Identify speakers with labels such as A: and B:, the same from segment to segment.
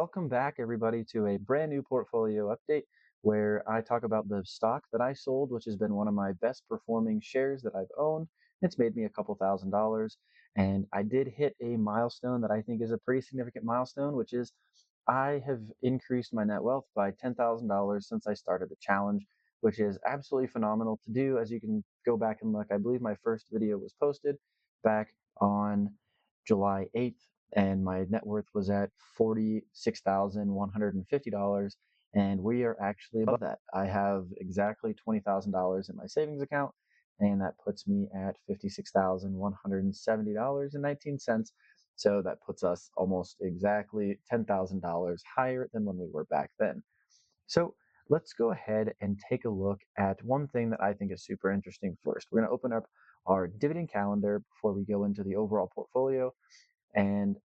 A: Welcome back, everybody, to a brand new portfolio update where I talk about the stock that I sold, which has been one of my best performing shares that I've owned. It's made me a couple $1,000s, and I did hit a milestone that I think is a pretty significant milestone, which is I have increased my net wealth by $10,000 since I started the challenge, which is absolutely phenomenal to do. As you can go back and look, I believe my first video was posted back on July 8th, and my net worth was at $46,150, and we are actually above that. I have exactly $20,000 in my savings account, and that puts me at $56,170.19. So that puts us almost exactly $10,000 higher than when we were back then. So let's go ahead and take a look at one thing that I think is super interesting first. We're going to open up our dividend calendar before we go into the overall portfolio, and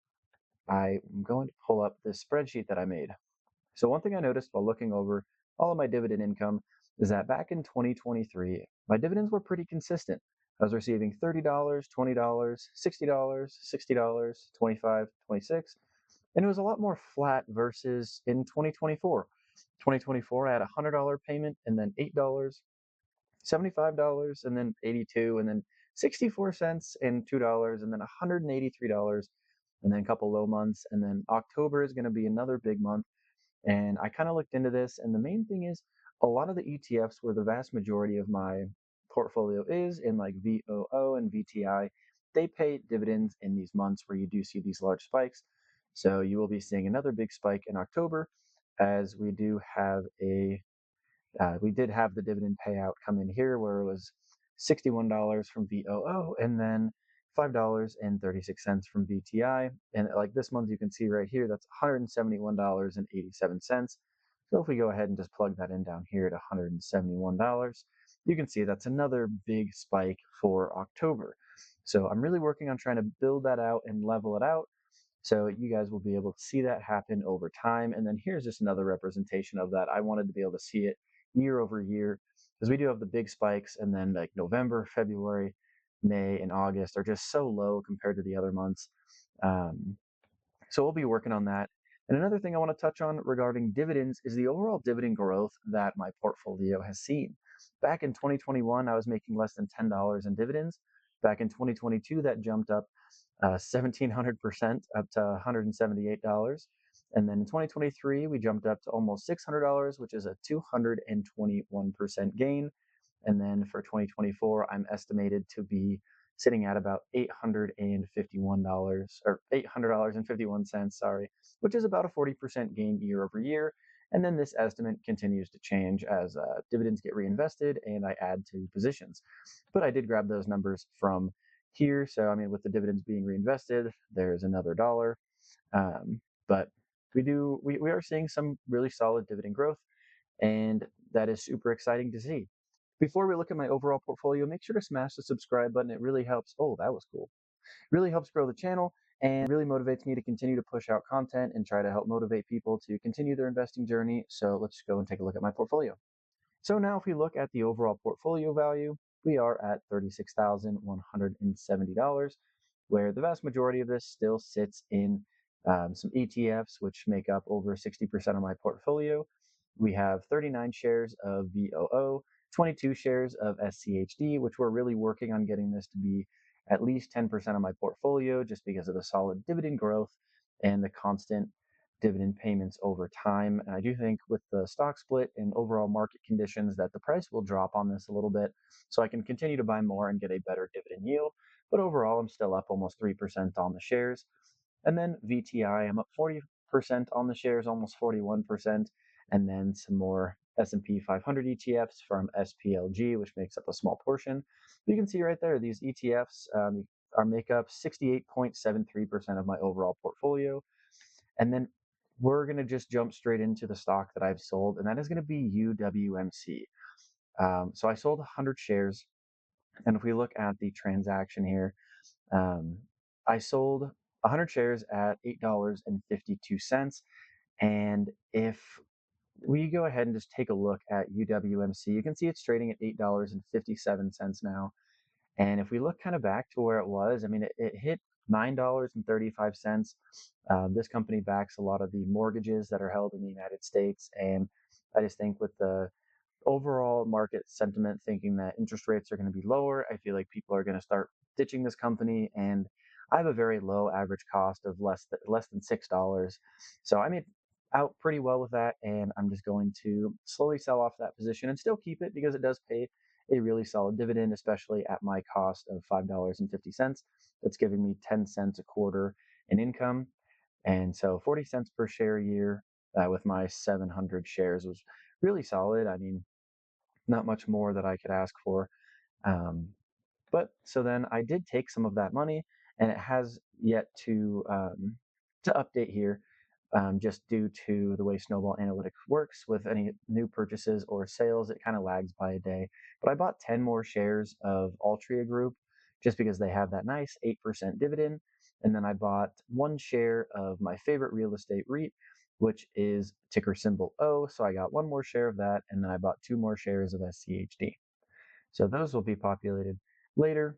A: I'm going to pull up this spreadsheet that I made. So one thing I noticed while looking over all of my dividend income is that back in 2023, my dividends were pretty consistent. I was receiving $30, $20, $60, $60, 25, 26, and it was a lot more flat versus in 2024. 2024, I had a $100 payment and then $8, $75 and then 82, and then 64 cents and $2, and then $183, and then a couple low months, and then October is going to be another big month. And I kind of looked into this, and the main thing is a lot of the ETFs where the vast majority of my portfolio is in, like VOO and VTI, they pay dividends in these months where you do see these large spikes. So you will be seeing another big spike in October, as we did have the dividend payout come in here where it was $61 from VOO and then $5.36 from VTI. And like this month, you can see right here, that's $171.87. So if we go ahead and just plug that in down here at $171, you can see that's another big spike for October. So I'm really working on trying to build that out and level it out, so you guys will be able to see that happen over time. And then here's just another representation of that. I wanted to be able to see it year over year, because we do have the big spikes, and then like November, February, May, and August are just so low compared to the other months. So we'll be working on that. And another thing I want to touch on regarding dividends is the overall dividend growth that my portfolio has seen. Back in 2021, I was making less than $10 in dividends. Back in 2022, that jumped up 1,700% up to $178. And then in 2023, we jumped up to almost $600, which is a 221% gain. And then for 2024, I'm estimated to be sitting at about $851 or $800.51, sorry, which is about a 40% gain year over year. And then this estimate continues to change as dividends get reinvested and I add to positions. But I did grab those numbers from here. So, I mean, with the dividends being reinvested, there's another dollar. But we are seeing some really solid dividend growth, and that is super exciting to see. Before we look at my overall portfolio, make sure to smash the subscribe button. It really helps. Oh, that was cool. Really helps grow the channel and really motivates me to continue to push out content and try to help motivate people to continue their investing journey. So let's go and take a look at my portfolio. So now if we look at the overall portfolio value, we are at $36,170, where the vast majority of this still sits in some ETFs, which make up over 60% of my portfolio. We have 39 shares of VOO, 22 shares of SCHD, which we're really working on getting this to be at least 10% of my portfolio, just because of the solid dividend growth and the constant dividend payments over time. And I do think with the stock split and overall market conditions that the price will drop on this a little bit, so I can continue to buy more and get a better dividend yield. But overall, I'm still up almost 3% on the shares. And then VTI, I'm up 40% on the shares, almost 41%. And then some more S&P 500 ETFs from SPLG, which makes up a small portion. But you can see right there, these ETFs make up 68.73% of my overall portfolio. And then we're going to just jump straight into the stock that I've sold, and that is going to be UWMC. So I sold 100 shares, and if we look at the transaction here, I sold 100 shares at $8.52. And if we go ahead and just take a look at UWMC, you can see it's trading at $8.57 now. And if we look kind of back to where it was, I mean, it hit $9.35. This company backs a lot of the mortgages that are held in the United States, and I just think with the overall market sentiment thinking that interest rates are going to be lower, I feel like people are going to start ditching this company. And I have a very low average cost of less than $6. So I made out pretty well with that, and I'm just going to slowly sell off that position and still keep it because it does pay a really solid dividend, especially at my cost of $5.50. That's giving me 10 cents a quarter in income. And so 40 cents per share a year with my 700 shares was really solid. I mean, not much more that I could ask for. Um, but so then I did take some of that money, and it has yet to update here, just due to the way Snowball Analytics works. With any new purchases or sales, it kind of lags by a day. But I bought 10 more shares of Altria Group just because they have that nice 8% dividend. And then I bought one share of my favorite real estate REIT, which is ticker symbol O. So I got one more share of that, and then I bought two more shares of SCHD. So those will be populated later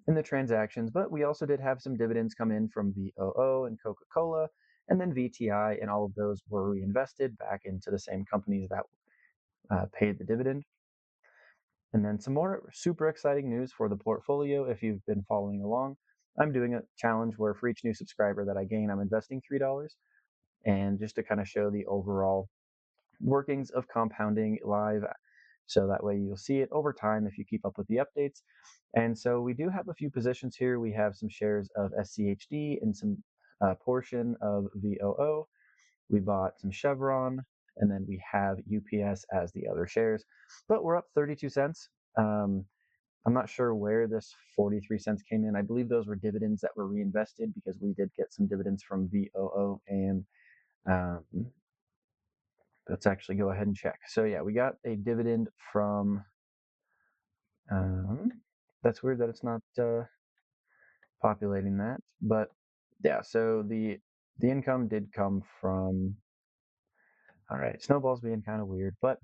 A: in the transactions, but we also did have some dividends come in from VOO and Coca-Cola, and then VTI, and all of those were reinvested back into the same companies that paid the dividend. And then some more super exciting news for the portfolio. If you've been following along, I'm doing a challenge where for each new subscriber that I gain, I'm investing $3. And just to kind of show the overall workings of compounding live. So that way you'll see it over time if you keep up with the updates. And so we do have a few positions here. We have some shares of SCHD and some portion of VOO. We bought some Chevron, and then we have UPS as the other shares. But we're up 32 cents. I'm not sure where this 43 cents came in. I believe those were dividends that were reinvested because we did get some dividends from VOO, and um, let's actually go ahead and check. So yeah, we got a dividend from. Um, that's weird that it's not populating that, but yeah. So the income did come from. All right, Snowball's being kind of weird, but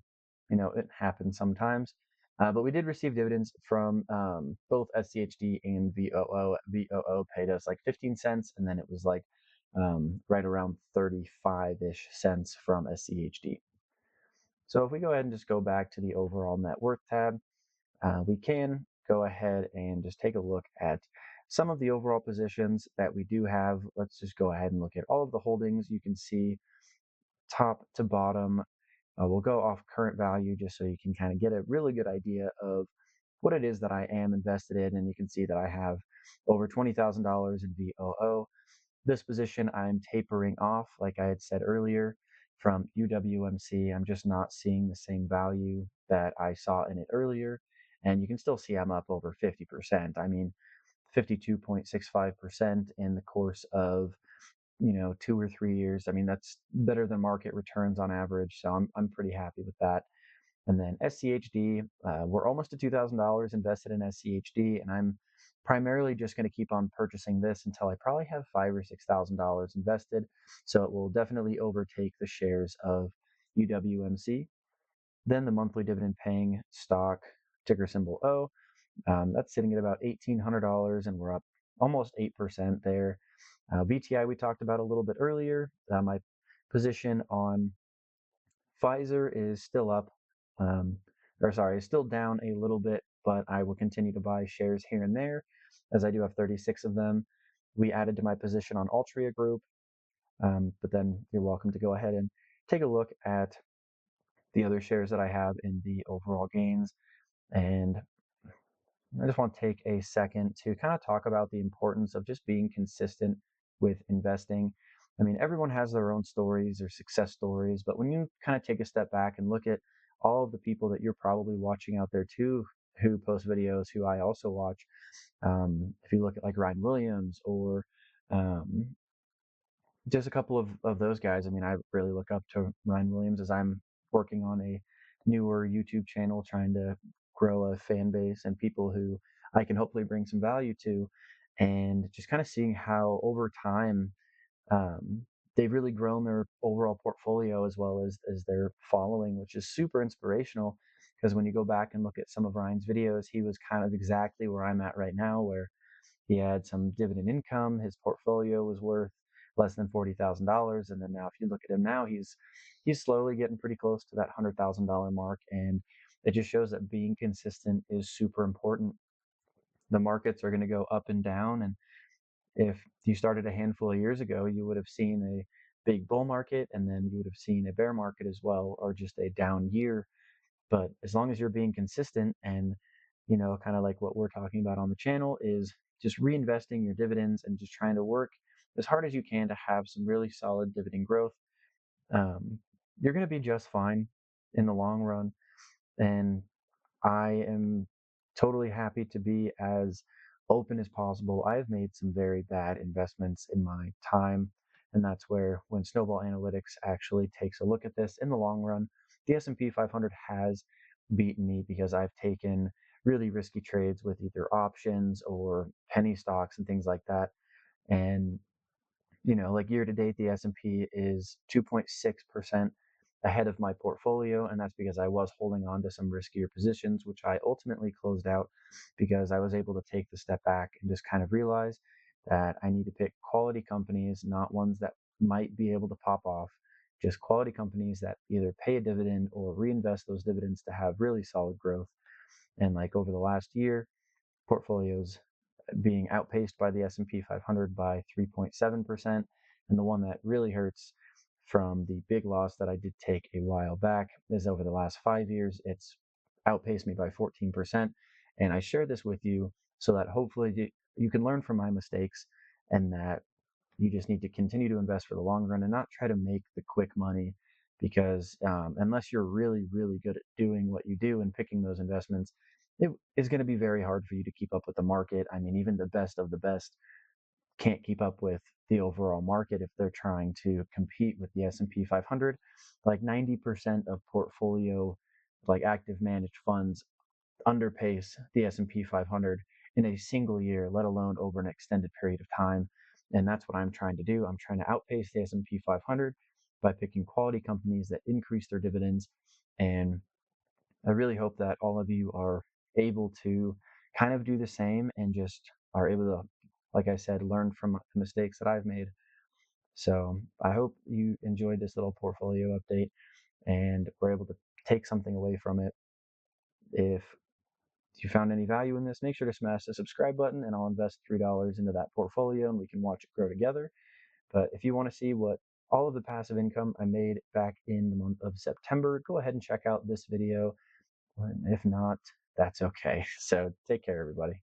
A: it happens sometimes. But we did receive dividends from both SCHD and VOO. VOO paid us like 15 cents, and then it was like right around 35-ish cents from SCHD. So if we go ahead and just go back to the overall net worth tab, we can go ahead and just take a look at some of the overall positions that we do have. Let's just go ahead and look at all of the holdings. You can see top to bottom. We'll go off current value just so you can kind of get a really good idea of what it is that I am invested in. And you can see that I have over $20,000 in VOO. This position I'm tapering off, like I had said earlier, from UWMC. I'm just not seeing the same value that I saw in it earlier. And you can still see I'm up over 50%. I mean, 52.65% in the course of 2 or 3 years. I mean, that's better than market returns on average. So I'm pretty happy with that. And then SCHD, we're almost to $2,000 invested in SCHD, and I'm primarily just going to keep on purchasing this until I probably have $5,000 or $6,000 invested. So it will definitely overtake the shares of UWMC. Then the monthly dividend paying stock, ticker symbol O, that's sitting at about $1,800, and we're up almost 8% there. VTI we talked about a little bit earlier. My position on Pfizer is still up, or sorry, is still down a little bit, but I will continue to buy shares here and there as I do have 36 of them. We added to my position on Altria Group, but then you're welcome to go ahead and take a look at the other shares that I have in the overall gains. And I just want to take a second to kind of talk about the importance of just being consistent with investing. I mean, everyone has their own stories or success stories, but when you kind of take a step back and look at all of the people that you're probably watching out there too, who post videos, who I also watch, if you look at like Ryan Williams or um, just a couple of those guys. I mean, I really look up to Ryan Williams as I'm working on a newer YouTube channel trying to grow a fan base and people who I can hopefully bring some value to, and just kind of seeing how over time um, they've really grown their overall portfolio as well as their following, which is super inspirational. Because when you go back and look at some of Ryan's videos, he was kind of exactly where I'm at right now, where he had some dividend income. His portfolio was worth less than $40,000, and then now if you look at him now, he's slowly getting pretty close to that $100,000 mark, and it just shows that being consistent is super important. The markets are going to go up and down, and if you started a handful of years ago, you would have seen a big bull market, and then you would have seen a bear market as well, or just a down year. But as long as you're being consistent and, kind of like what we're talking about on the channel is just reinvesting your dividends and just trying to work as hard as you can to have some really solid dividend growth, um, you're going to be just fine in the long run. And I am totally happy to be as open as possible. I've made some very bad investments in my time, and that's where when Snowball Analytics actually takes a look at this in the long run, the S&P 500 has beaten me because I've taken really risky trades with either options or penny stocks and things like that. And like year to date, the S&P is 2.6% ahead of my portfolio, and that's because I was holding on to some riskier positions, which I ultimately closed out because I was able to take the step back and just kind of realize that I need to pick quality companies, not ones that might be able to pop off, just quality companies that either pay a dividend or reinvest those dividends to have really solid growth. And like over the last year, portfolios being outpaced by the S&P 500 by 3.7%. And the one that really hurts from the big loss that I did take a while back is over the last 5 years, it's outpaced me by 14%. And I share this with you so that hopefully you can learn from my mistakes, and that you just need to continue to invest for the long run and not try to make the quick money, because unless you're really, really good at doing what you do and picking those investments, it is going to be very hard for you to keep up with the market. I mean, even the best of the best can't keep up with the overall market if they're trying to compete with the S&P 500. Like 90% of portfolio, like active managed funds, underpace the S&P 500 in a single year, let alone over an extended period of time. And that's what I'm trying to do. I'm trying to outpace the S&P 500 by picking quality companies that increase their dividends. And I really hope that all of you are able to kind of do the same and just are able to, like I said, learn from the mistakes that I've made. So I hope you enjoyed this little portfolio update and were able to take something away from it. If you found any value in this, make sure to smash the subscribe button, and I'll invest $3 into that portfolio and we can watch it grow together. But if you want to see what all of the passive income I made back in the month of September, go ahead and check out this video. If not, that's okay. So take care, everybody.